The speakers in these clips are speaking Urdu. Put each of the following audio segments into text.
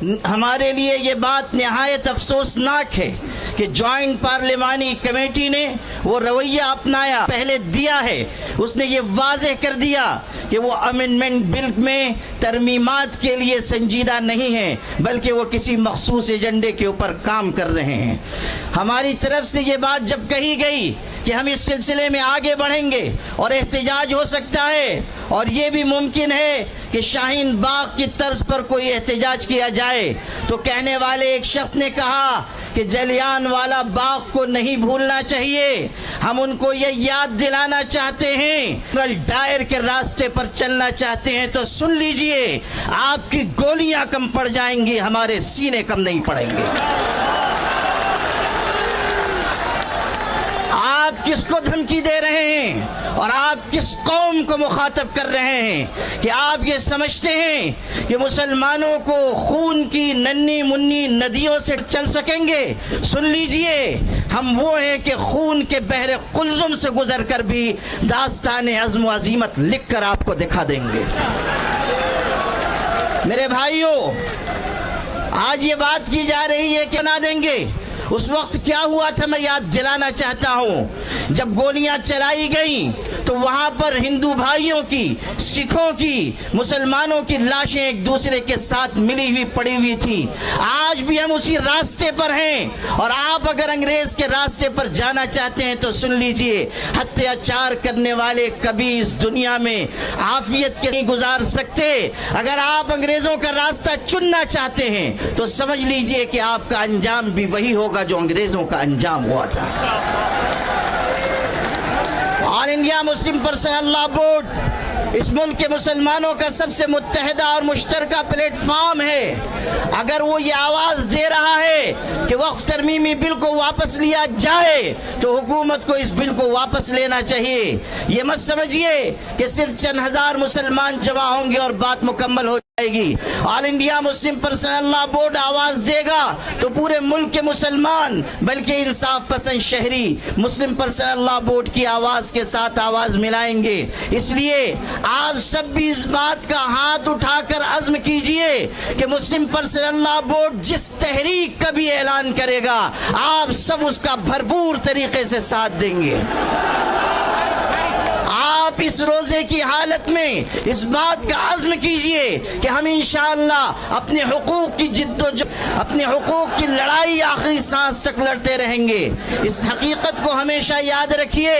ہمارے لیے یہ بات نہایت افسوسناک ہے کہ جوائنٹ پارلیمانی کمیٹی نے وہ رویہ اپنایا پہلے دیا ہے. اس نے یہ واضح کر دیا کہ وہ امینڈمنٹ بل میں ترمیمات کے لیے سنجیدہ نہیں ہیں بلکہ وہ کسی مخصوص ایجنڈے کے اوپر کام کر رہے ہیں. ہماری طرف سے یہ بات جب کہی گئی کہ ہم اس سلسلے میں آگے بڑھیں گے اور احتجاج ہو سکتا ہے اور یہ بھی ممکن ہے کہ شاہین باغ کی طرز پر کوئی احتجاج کیا جائے، تو کہنے والے ایک شخص نے کہا کہ جلیان والا باغ کو نہیں بھولنا چاہیے، ہم ان کو یہ یاد دلانا چاہتے ہیں، ڈائر کے راستے پر چلنا چاہتے ہیں تو سن لیجئے، آپ کی گولیاں کم پڑ جائیں گی، ہمارے سینے کم نہیں پڑیں گے. آپ کس کو دھمکی دے رہے ہیں اور آپ کس قوم کو مخاطب کر رہے ہیں کہ آپ یہ سمجھتے ہیں کہ مسلمانوں کو خون کی ننھی منی ندیوں سے چل سکیں گے؟ سن لیجئے، ہم وہ ہیں کہ خون کے بحر قلزم سے گزر کر بھی داستان عزم و عزیمت لکھ کر آپ کو دکھا دیں گے. میرے بھائیوں، آج یہ بات کی جا رہی ہے کہ نہ دیں گے. اس وقت کیا ہوا تھا میں یاد دلانا چاہتا ہوں. جب گولیاں چلائی گئیں تو وہاں پر ہندو بھائیوں کی، سکھوں کی، مسلمانوں کی لاشیں ایک دوسرے کے ساتھ ملی ہوئی پڑی ہوئی تھی. آج بھی ہم اسی راستے پر ہیں اور آپ اگر انگریز کے راستے پر جانا چاہتے ہیں تو سن لیجئے، اتیاچار کرنے والے کبھی اس دنیا میں عافیت کے نہیں گزار سکتے. اگر آپ انگریزوں کا راستہ چننا چاہتے ہیں تو سمجھ لیجئے کہ آپ کا انجام بھی وہی ہوگا جو انگریزوں کا انجام ہوا تھا. آل انڈیا مسلم پرسنل لا بورڈ اس ملک کے مسلمانوں کا سب سے متحدہ اور مشترکہ پلیٹ فارم ہے. اگر وہ یہ آواز دے رہا ہے کہ وقف ترمیمی بل کو واپس لیا جائے تو حکومت کو اس بل کو واپس لینا چاہیے. یہ مت سمجھیے کہ صرف چند ہزار مسلمان جمع ہوں گے اور بات مکمل ہو جائے گی. آل انڈیا مسلم پرسنل لا بورڈ آواز دے گا تو پورے ملک کے مسلمان بلکہ انصاف پسند شہری مسلم پرسنل لا بورڈ کی آواز کے ساتھ آواز ملائیں گے. اس لیے آپ سب بھی اس بات کا ہاتھ اٹھا کر عزم کیجئے کہ مسلم پرسنل لا بورڈ جس تحریک کا بھی اعلان کرے گا آپ سب اس کا بھرپور طریقے سے ساتھ دیں گے. آپ اس روزے کی حالت میں اس بات کا عزم کیجئے کہ ہم انشاءاللہ اپنے حقوق کی اپنے حقوق کی لڑائی آخری سانس تک لڑتے رہیں گے. اس حقیقت کو ہمیشہ یاد رکھیے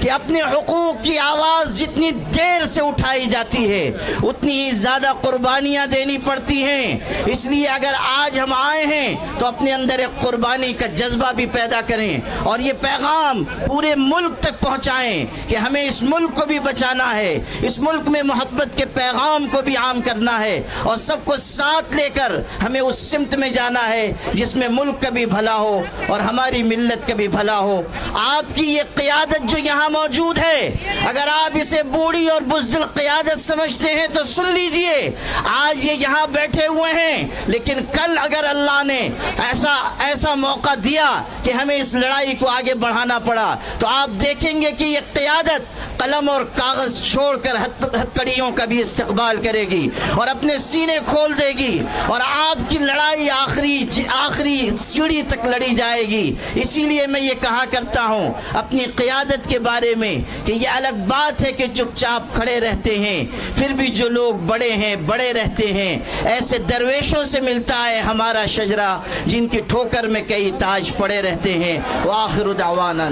کہ اپنے حقوق کی آواز جتنی دیر سے اٹھائی جاتی ہے اتنی ہی زیادہ قربانیاں دینی پڑتی ہیں. اس لیے اگر آج ہم آئے ہیں تو اپنے اندر ایک قربانی کا جذبہ بھی پیدا کریں اور یہ پیغام پورے ملک تک پہنچائیں کہ ہمیں اس ملک کو بھی بچانا ہے، اس ملک میں محبت کے پیغام کو بھی عام کرنا ہے اور سب کو ساتھ لے کر ہمیں اس سمت میں جانا ہے جس میں ملک کا بھی بھلا ہو اور ہماری ملت کا بھی بھلا ہو. آپ کی یہ قیادت جو یہاں موجود ہے، اگر آپ اسے بوڑھی اور بزدل قیادت سمجھتے ہیں تو سن لیجئے، آج یہ یہاں بیٹھے ہوئے ہیں لیکن کل اگر اللہ نے ایسا موقع دیا کہ ہمیں اس لڑائی کو آگے بڑھانا پڑا تو آپ دیکھیں گے کہ یہ قیادت قلم اور کاغذ چھوڑ کر ہتھکڑیوں کا بھی استقبال کرے گی اور اپنے سینے کھول دے گی اور آپ کی لڑائی آخری سیڑھی تک لڑی جائے گی. اسی لیے میں یہ کہا کرتا ہوں اپنی قیادت کے بارے میں کہ یہ الگ بات ہے کہ چپ چاپ کھڑے رہتے ہیں، پھر بھی جو لوگ بڑے ہیں بڑے رہتے ہیں. ایسے درویشوں سے ملتا ہے ہمارا شجرہ جن کی ٹھوکر میں کئی تاج پڑے رہتے ہیں. وآخر دعوانا